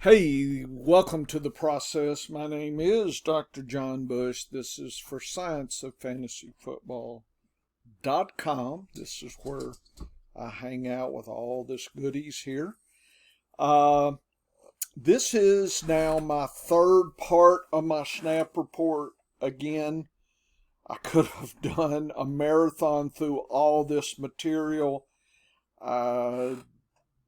Hey, welcome to the process. My name is Dr. John Bush. This is for scienceoffantasyfootball.com. This is where I hang out with all this goodies here. Uh, this is now my third part of my snap report. Again, I could have done a marathon through all this material. I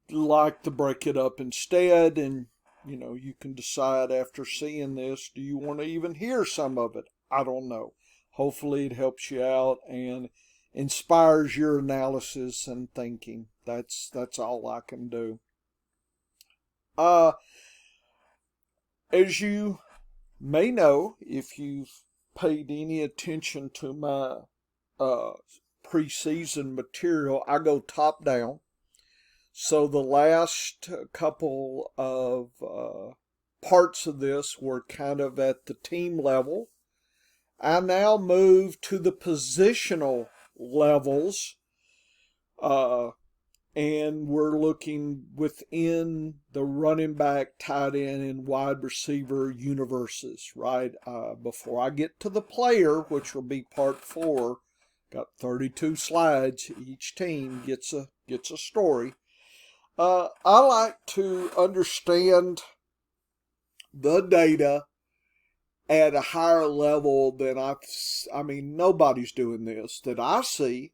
like to break it up instead, and you can decide after seeing this, do you want to even hear some of it? I don't know. Hopefully it helps you out and inspires your analysis and thinking. That's all I can do. Uh as you may know, if you've paid any attention to my uh preseason material, I go top down. So the last couple of parts of this were kind of at the team level. I now move to the positional levels, uh, and we're looking within the running back, tight end, and wide receiver universes, right? Before I get to the player, which will be part 4, got 32 slides. Each team gets a story. I like to understand the data at a higher level than I mean, nobody's doing this that I see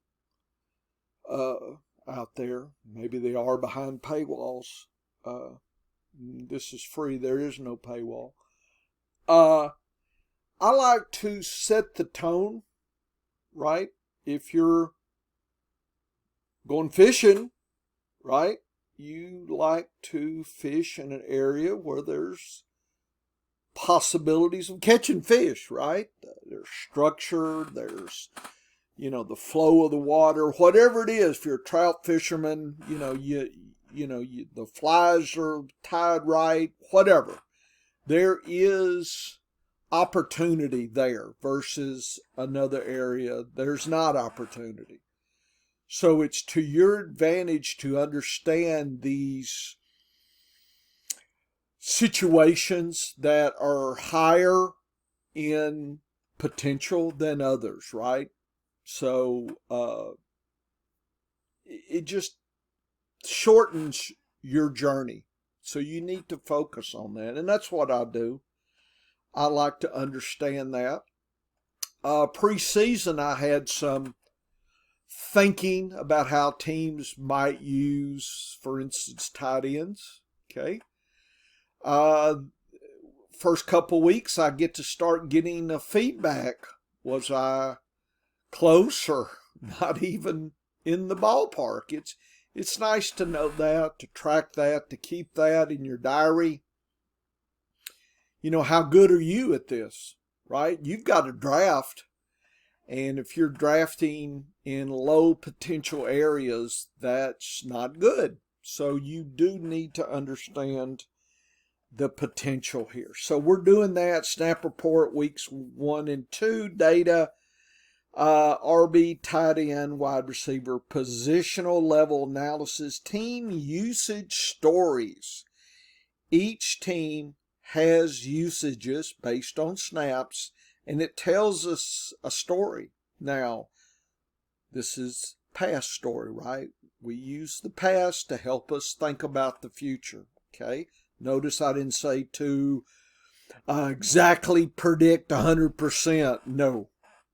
out there. Maybe they are behind paywalls. This is free. There is no paywall. I like to set the tone, right? If you're going fishing, right? You like to fish in an area where there's possibilities of catching fish, right? There's structure, there's, the flow of the water, whatever it is. If you're a trout fisherman, the flies are tied right, whatever. There is opportunity there versus another area. There's not opportunity. So it's to your advantage to understand these situations that are higher in potential than others, right? So it just shortens your journey. So you need to focus on that. And that's what I do. I like to understand that. Preseason, I had some thinking about how teams might use, for instance, tight ends. Okay. First couple weeks, I get to start getting the feedback. Was I close or not even in the ballpark? It's nice to know that, to track that, to keep that in your diary. How good are you at this, right? You've got a draft. And if you're drafting in low potential areas, that's not good. So you do need to understand the potential here. So we're doing that. Snap report weeks 1 and 2, data, RB, tight end, wide receiver, positional level analysis, team usage stories. Each team has usages based on snaps, and it tells us a story. Now, this is past story, right? We use the past to help us think about the future, okay? Notice I didn't say to exactly predict 100%. No.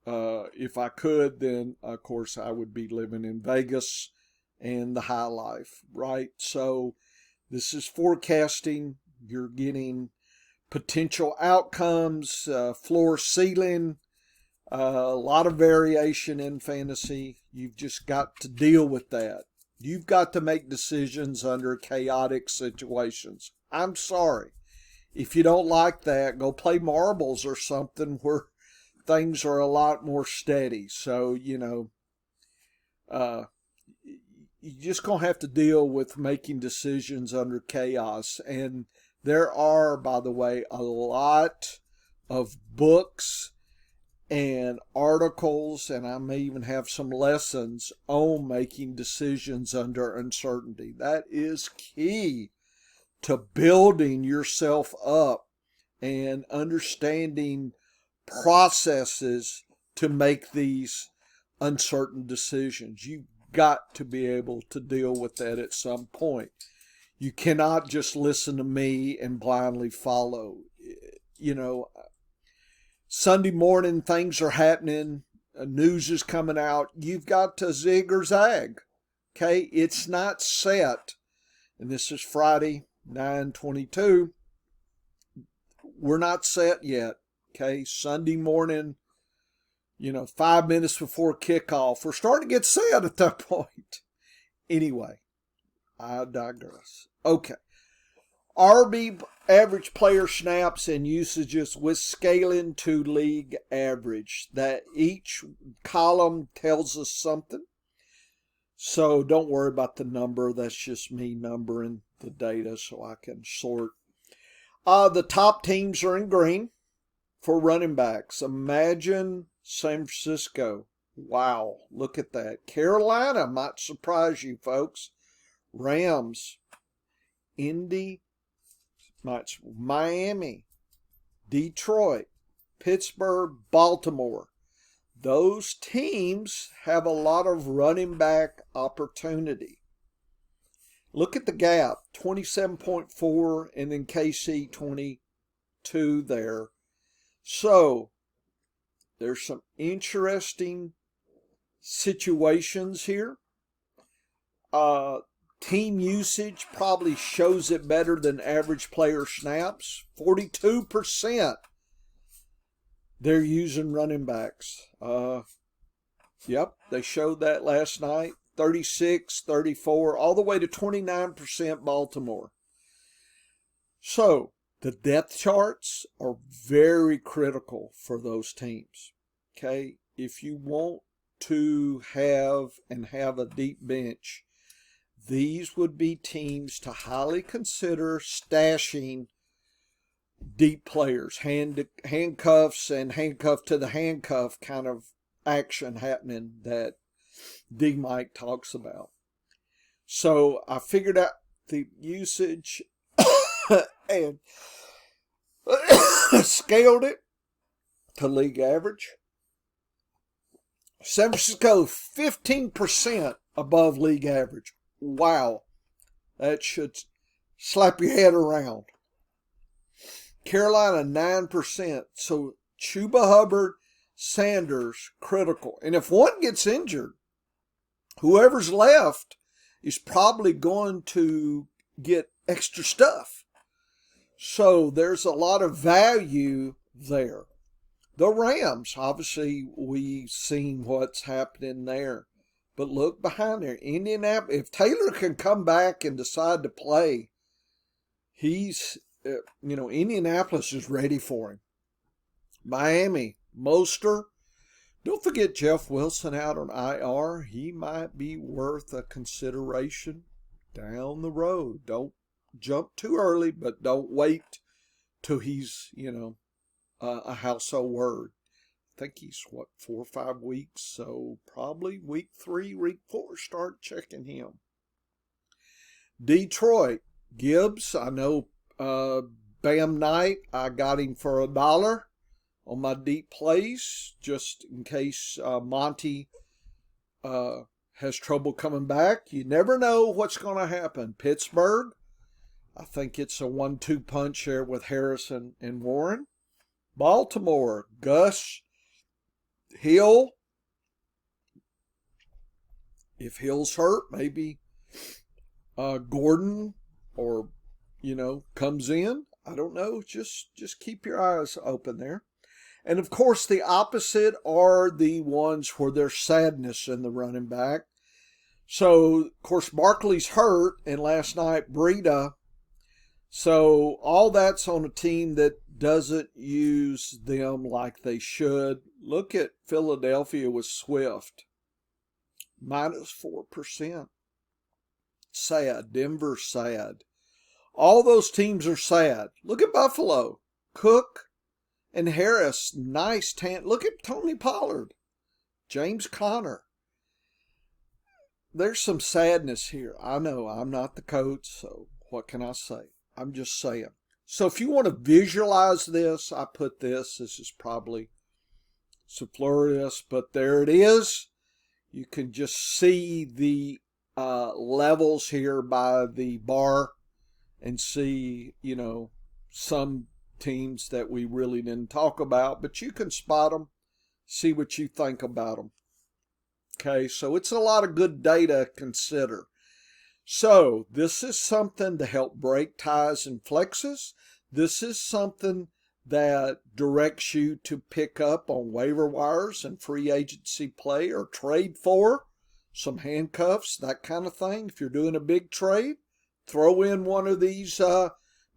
If I could, then, of course, I would be living in Vegas and the high life, right? So this is forecasting. You're getting potential outcomes, floor, ceiling, a lot of variation in fantasy. You've just got to deal with that. You've got to make decisions under chaotic situations. I'm sorry. If you don't like that, go play marbles or something where things are a lot more steady. So, you're just going to have to deal with making decisions under chaos. And there are, by the way, a lot of books and articles, and I may even have some lessons on making decisions under uncertainty. That is key to building yourself up and understanding processes to make these uncertain decisions. You've got to be able to deal with that at some point. You cannot just listen to me and blindly follow. You know, Sunday morning things are happening, news is coming out. You've got to zig or zag. Okay, it's not set. And this is Friday, 9/22. We're not set yet. Okay, Sunday morning, 5 minutes before kickoff. We're starting to get set at that point. Anyway, I digress. Okay. RB average player snaps and usages with scaling to league average. That each column tells us something. So don't worry about the number. That's just me numbering the data so I can sort. The top teams are in green for running backs. Imagine San Francisco. Wow, look at that. Carolina might surprise you, folks. Rams, Indy, Miami, Detroit, Pittsburgh, Baltimore. Those teams have a lot of running back opportunity. Look at the gap, 27.4, and then KC 22 there. So there's some interesting situations here. Team usage probably shows it better than average player snaps. 42% they're using running backs. Yep, they showed that last night. 36, 34, all the way to 29% Baltimore. So the depth charts are very critical for those teams. Okay, if you want to have a deep bench, these would be teams to highly consider stashing deep players, handcuffs and handcuff to the handcuff kind of action happening that D. Mike talks about. So I figured out the usage and scaled it to league average. San Francisco, 15% above league average. Wow. That should slap your head around. Carolina, 9%. So Chuba Hubbard, Sanders, critical. And if one gets injured, whoever's left is probably going to get extra stuff. So there's a lot of value there. The Rams, obviously, we've seen what's happening there. But look behind there. Indianapolis, if Taylor can come back and decide to play, Indianapolis is ready for him. Miami, Mostert. Don't forget Jeff Wilson out on IR. He might be worth a consideration down the road. Don't jump too early, but don't wait till he's, a household word. I think he's, 4 or 5 weeks? So probably week 3, week 4, start checking him. Detroit, Gibbs, I know Bam Knight, I got him for $1 on my deep plays, just in case Monty has trouble coming back. You never know what's going to happen. Pittsburgh, I think it's a 1-2 punch there with Harrison and Warren. Baltimore, Gus, Hill. If Hill's hurt, maybe Gordon or, comes in. I don't know. Just keep your eyes open there. And, of course, the opposite are the ones where there's sadness in the running back. So, of course, Barkley's hurt, and last night, Breida. So, all that's on a team that doesn't use them like they should. Look at Philadelphia with Swift. -4%. Sad. Denver's sad. All those teams are sad. Look at Buffalo. Cook and Harris, nice Look at Tony Pollard. James Conner. There's some sadness here. I know I'm not the coach, so what can I say? I'm just saying. So if you want to visualize this, I put this. This is probably superfluous, but there it is. You can just see the levels here by the bar and see, some teams that we really didn't talk about, but you can spot them, see what you think about them. Okay, so it's a lot of good data to consider. So this is something to help break ties and flexes. This is something that directs you to pick up on waiver wires and free agency play or trade for some handcuffs, that kind of thing. If you're doing a big trade, throw in one of these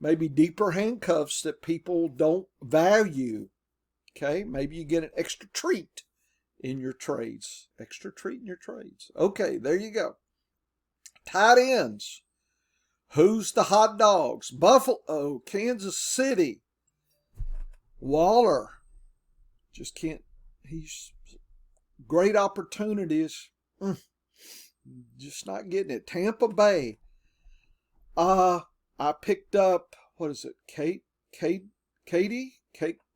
maybe deeper handcuffs that people don't value. Okay, maybe you get an extra treat in your trades. Extra treat in your trades. Okay, there you go. Tight ends. Who's the hot dogs? Buffalo, Kansas City. Waller. Just can't. He's great opportunities. Just not getting it. Tampa Bay. I picked up, what is it?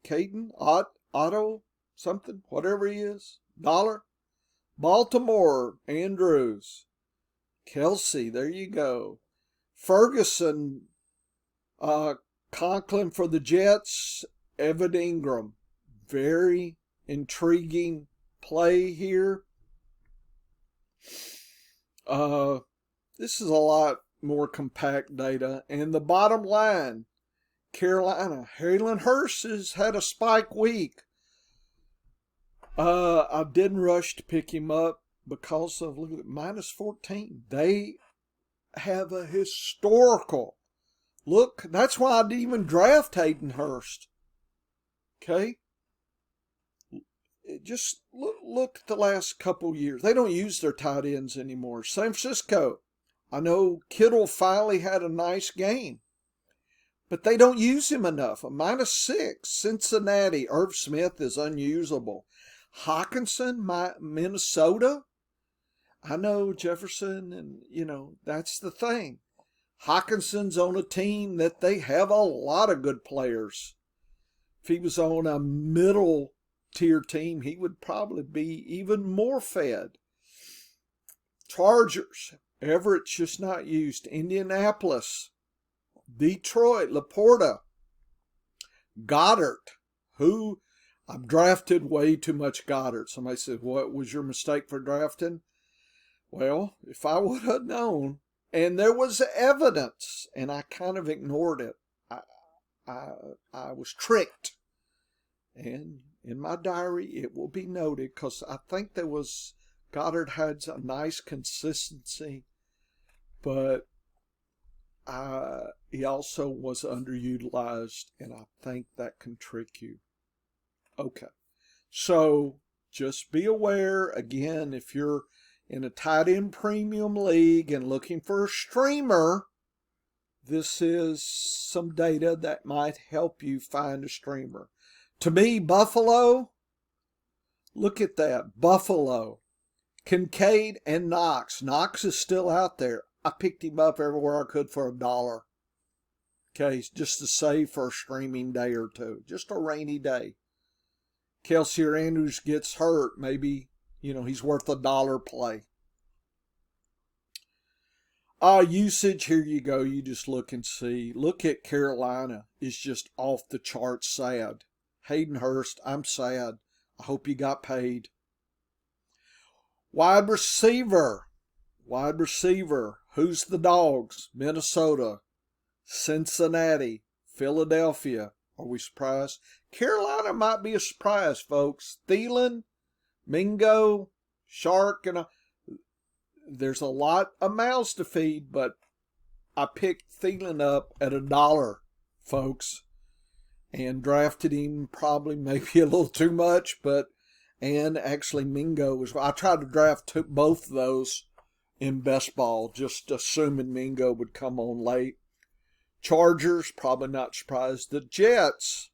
Caden, Otto, something, whatever he is. Dollar. Baltimore, Andrews. Kelsey, there you go. Ferguson, Conklin for the Jets, Evan Ingram. Very intriguing play here. This is a lot more compact data. And the bottom line, Carolina, Hayden Hurst has had a spike week. I didn't rush to pick him up because of, look at it, minus 14. They have a historical. Look, that's why I didn't even draft Hayden Hurst. Okay? Just look at the last couple years. They don't use their tight ends anymore. San Francisco, I know Kittle finally had a nice game, but they don't use him enough. A minus 6. Cincinnati, Irv Smith is unusable. Hawkinson, Minnesota. I know Jefferson, and, that's the thing. Hawkinson's on a team that they have a lot of good players. If he was on a middle tier team, he would probably be even more fed. Chargers, Everett's just not used. Indianapolis, Detroit, Laporta, Goddard, who I've drafted way too much Goddard. Somebody said, what was your mistake for drafting? Well, if I would have known, and there was evidence, and I kind of ignored it, I was tricked. And in my diary, it will be noted, because I think Goddard had a nice consistency, but he also was underutilized, and I think that can trick you. Okay, so just be aware, again, if you're in a tight end premium league and looking for a streamer, this is some data that might help you find a streamer. To me, Buffalo, look at that. Buffalo, Kincaid and Knox. Knox is still out there. I picked him up everywhere I could for $1. Okay, just to save for a streaming day or two. Just a rainy day. Kelsey or Andrews gets hurt, maybe, he's worth $1 play. Usage, here you go. You just look and see. Look at Carolina. It's just off the charts sad. Hayden Hurst, I'm sad. I hope you got paid. Wide receiver. Who's the dogs? Minnesota, Cincinnati, Philadelphia. Are we surprised? Carolina might be a surprise, folks. Thielen, Mingo, Shark, and there's a lot of mouths to feed, but I picked Thielen up at $1, folks, and drafted him probably maybe a little too much, and actually Mingo was. I tried to draft both of those in best ball, just assuming Mingo would come on late. Chargers, probably not surprised. The Jets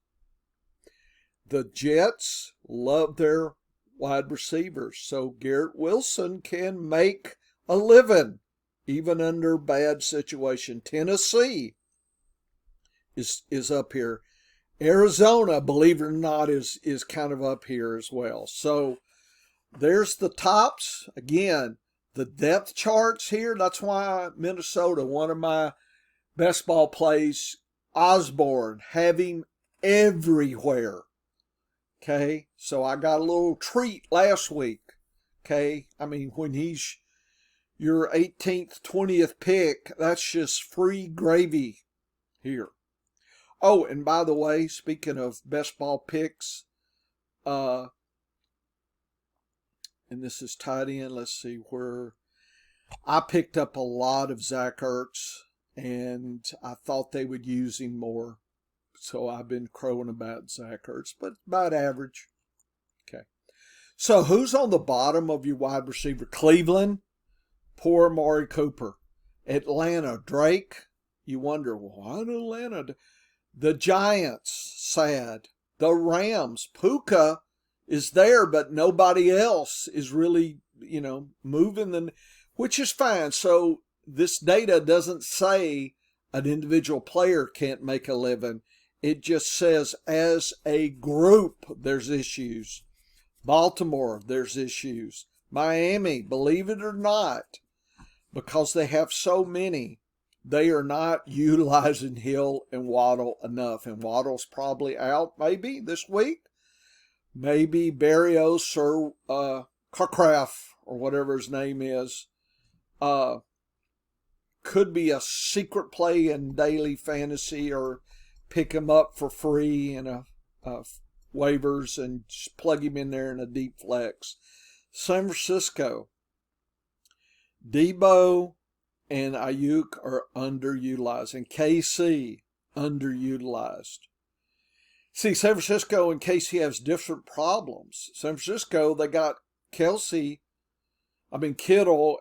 love their wide receivers, so Garrett Wilson can make a living, even under bad situation. Tennessee, is up here. Arizona, believe it or not, is kind of up here as well. So there's the tops. Again, the depth charts here. That's why Minnesota, one of my best ball plays, Osborne, have him everywhere. Okay, so I got a little treat last week. Okay, I mean, when he's your 18th, 20th pick, that's just free gravy here. Oh, and by the way, speaking of best ball picks, and this is tied in. Let's see where I picked up a lot of Zach Ertz, and I thought they would use him more. So I've been crowing about Zach Ertz, but about average. Okay. So who's on the bottom of your wide receiver? Cleveland, poor Amari Cooper. Atlanta, Drake. You wonder, why did Atlanta? The Giants, sad. The Rams, Puka is there, but nobody else is really, moving, which is fine. So this data doesn't say an individual player can't make a living. It just says as a group, there's issues. Baltimore, there's issues. Miami, believe it or not, because they have so many, they are not utilizing Hill and Waddle enough. And Waddle's probably out maybe this week. Maybe Barrios or Carcraft or whatever his name is could be a secret play in daily fantasy, or pick him up for free in a waivers and just plug him in there in a deep flex. San Francisco, Debo and Ayuk are underutilized, and KC underutilized. See, San Francisco and KC has different problems. San Francisco, they got Kittle,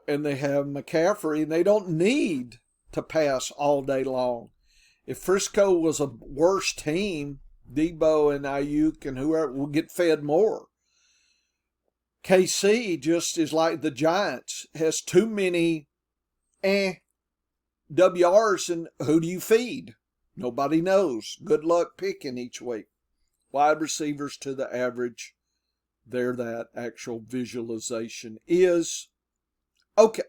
and they have McCaffrey, and they don't need to pass all day long. If Frisco was a worse team, Debo and Ayuk and whoever will get fed more. KC just is like the Giants, has too many WRs, and who do you feed? Nobody knows. Good luck picking each week. Wide receivers to the average. There that actual visualization is. Okay.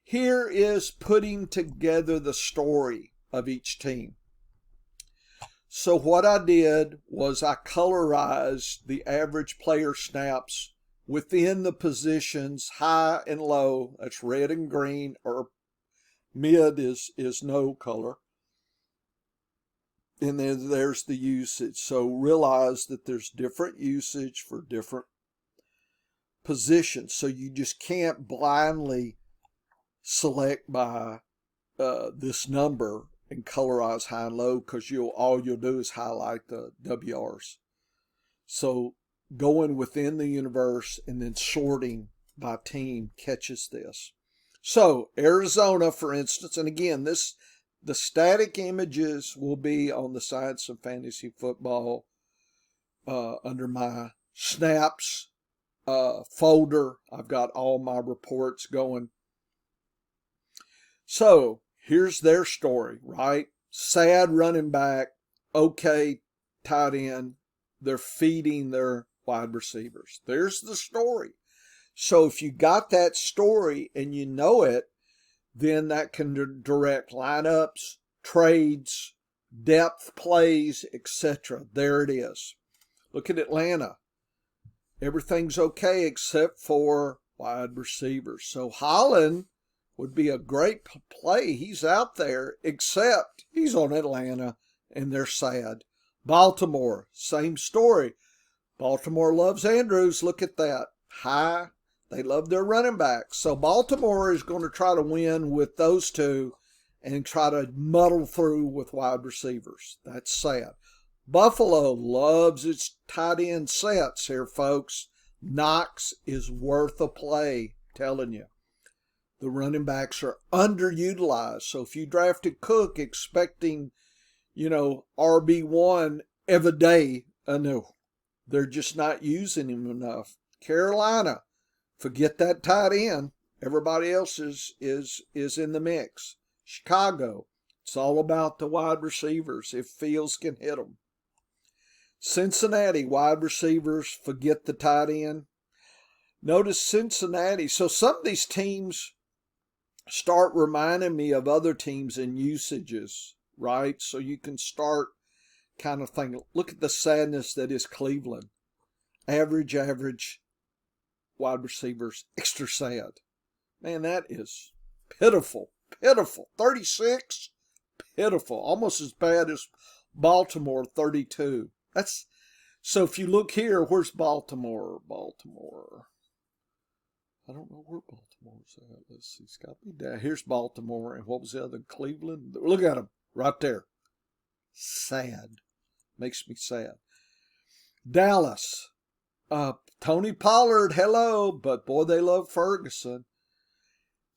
Here is putting together the story of each team. So what I did was I colorized the average player snaps within the positions high and low. That's red and green, or mid is no color. And then there's the usage. So realize that there's different usage for different positions. So you just can't blindly select by this number and colorize high and low, because all you'll do is highlight the WRs. So going within the universe and then sorting by team catches this. So Arizona, for instance, and again, the static images will be on the Science of Fantasy Football under my snaps folder. I've got all my reports going. So here's their story, right? Sad running back, okay, tight end. They're feeding their wide receivers. There's the story. So if you got that story and you know it, then that can direct lineups, trades, depth plays, etc. There it is. Look at Atlanta. Everything's okay except for wide receivers. So Holland would be a great play. He's out there, except he's on Atlanta, and they're sad. Baltimore, same story. Baltimore loves Andrews. Look at that. High. They love their running backs. So Baltimore is going to try to win with those two and try to muddle through with wide receivers. That's sad. Buffalo loves its tight end sets here, folks. Knox is worth a play, telling you. The running backs are underutilized. So if you drafted Cook expecting, RB1 every day, no, they're just not using him enough. Carolina, forget that tight end. Everybody else is in the mix. Chicago, It's all about the wide receivers if Fields can hit them. Cincinnati wide receivers, forget the tight end. Notice Cincinnati. So some of these teams start reminding me of other teams in usages, right? So you can start kind of thinking, look at the sadness that is Cleveland. Average wide receivers, extra sad. Man, that is pitiful. 36, pitiful. Almost as bad as Baltimore, 32. So if you look here, where's Baltimore? I don't know where Baltimore's at. Let's see. It's got to be down. Here's Baltimore. And what was the other? Cleveland. Look at them right there. Sad. Makes me sad. Dallas. Tony Pollard, hello. But boy, they love Ferguson.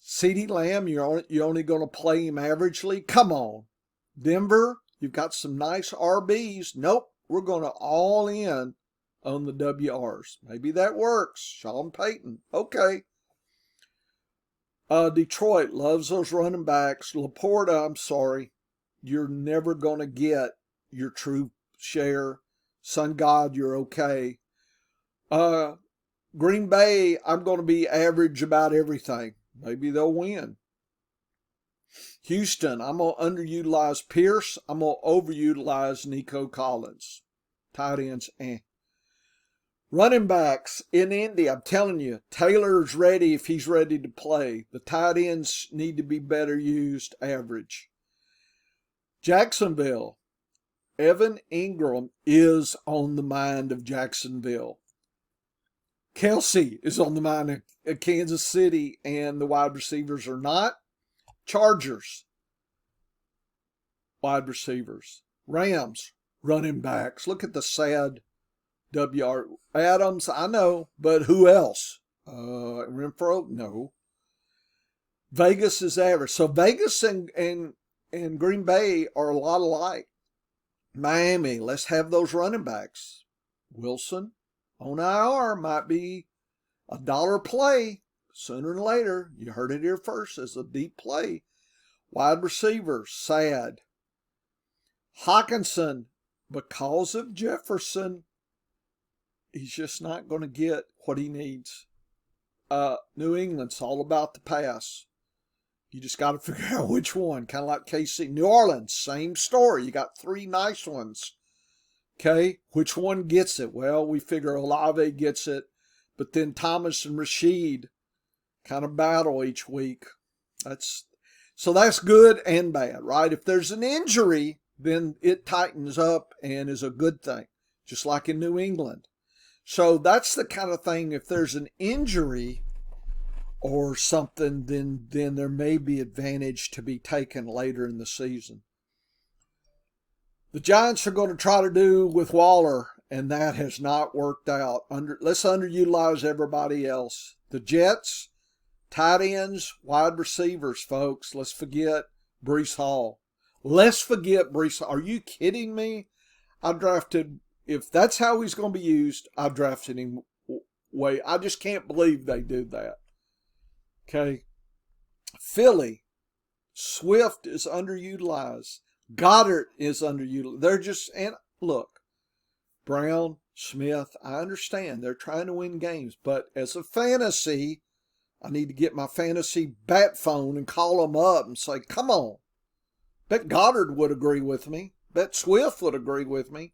CeeDee Lamb, you're only going to play him averagely? Come on. Denver, you've got some nice RBs. Nope. We're going to all in on the WRs. Maybe that works. Sean Payton. Okay. Detroit loves those running backs. Laporta, I'm sorry. You're never going to get your true share. Sun God, you're okay. Green Bay, I'm going to be average about everything. Maybe they'll win. Houston, I'm going to underutilize Pierce. I'm going to overutilize Nico Collins. Tight ends, Running backs in Indy, I'm telling you, Taylor's ready if he's ready to play. The tight ends need to be better used, average. Jacksonville, Evan Ingram is on the mind of Jacksonville. Kelsey is on the mind of Kansas City, and the wide receivers are not. Chargers, wide receivers. Rams, running backs. Look at the sad WR. Adams, I know, but who else? Renfro, no. Vegas is average. So Vegas and Green Bay are a lot alike. Miami, let's have those running backs. Wilson on IR might be a dollar play sooner than later. You heard it here first as a deep play. Wide receivers, sad. Hawkinson, because of Jefferson, he's just not going to get what he needs. New England's all about the pass. You just got to figure out which one. Kind of like KC. New Orleans, same story. You got three nice ones. Okay, which one gets it? Well, we figure Olave gets it, but then Thomas and Rashid kind of battle each week. So that's good and bad, right? If there's an injury, then it tightens up and is a good thing, just like in New England. So that's the kind of thing, if there's an injury or something, then there may be advantage to be taken later in the season. The Giants are going to try to do with Waller, and that has not worked out. Let's underutilize everybody else. The Jets, tight ends, wide receivers, folks. Let's forget Breece Hall. Let's forget Breece Hall. Are you kidding me? If that's how he's going to be used, I drafted him way. I just can't believe they do that. Okay. Philly, Swift is underutilized. Goddard is underutilized. And look, Brown, Smith, I understand they're trying to win games, but as a fantasy, I need to get my fantasy bat phone and call them up and say, come on. Bet Goddard would agree with me. Bet Swift would agree with me.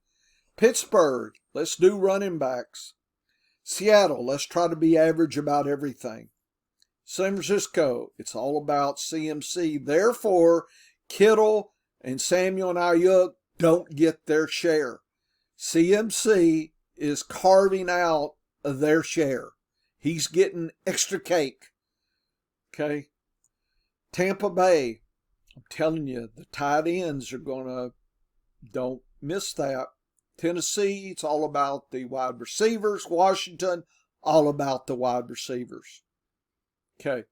Pittsburgh, let's do running backs. Seattle, let's try to be average about everything. San Francisco, it's all about CMC. Therefore, Kittle and Samuel and Ayuk don't get their share. CMC is carving out their share. He's getting extra cake. Okay? Tampa Bay, I'm telling you, the tight ends are going to, don't miss that. Tennessee, it's all about the wide receivers. Washington, all about the wide receivers. Okay.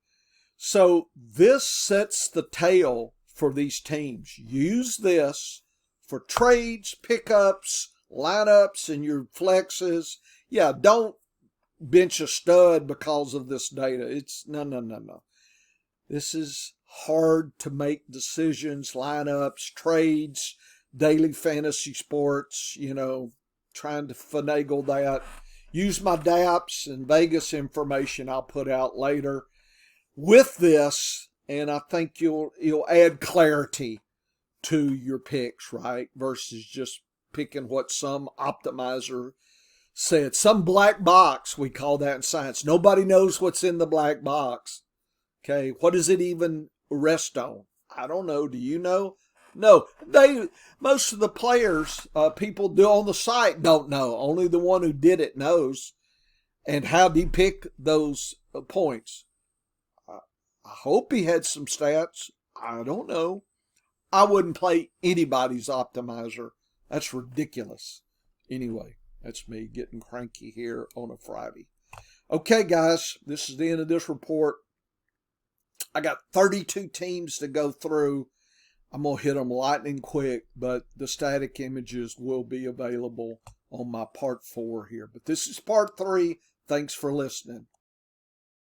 So this sets the tale for these teams. Use this for trades, pickups, lineups, and your flexes. Yeah, don't bench a stud because of this data. It's no. This is hard to make decisions, lineups, trades, daily fantasy sports, trying to finagle that. Use my DApps and Vegas information I'll put out later with this, and I think you'll add clarity to your picks, right? Versus just picking what some optimizer said. Some black box, we call that in science. Nobody knows what's in the black box. Okay, what does it even rest on? I don't know. Do you know? No, most of the players, people do on the site don't know. Only the one who did it knows. And how did he pick those points? I hope he had some stats. I don't know. I wouldn't play anybody's optimizer. That's ridiculous. Anyway, that's me getting cranky here on a Friday. Okay, guys, this is the end of this report. I got 32 teams to go through. I'm going to hit them lightning quick, but the static images will be available on my part 4 here. But this is part 3. Thanks for listening.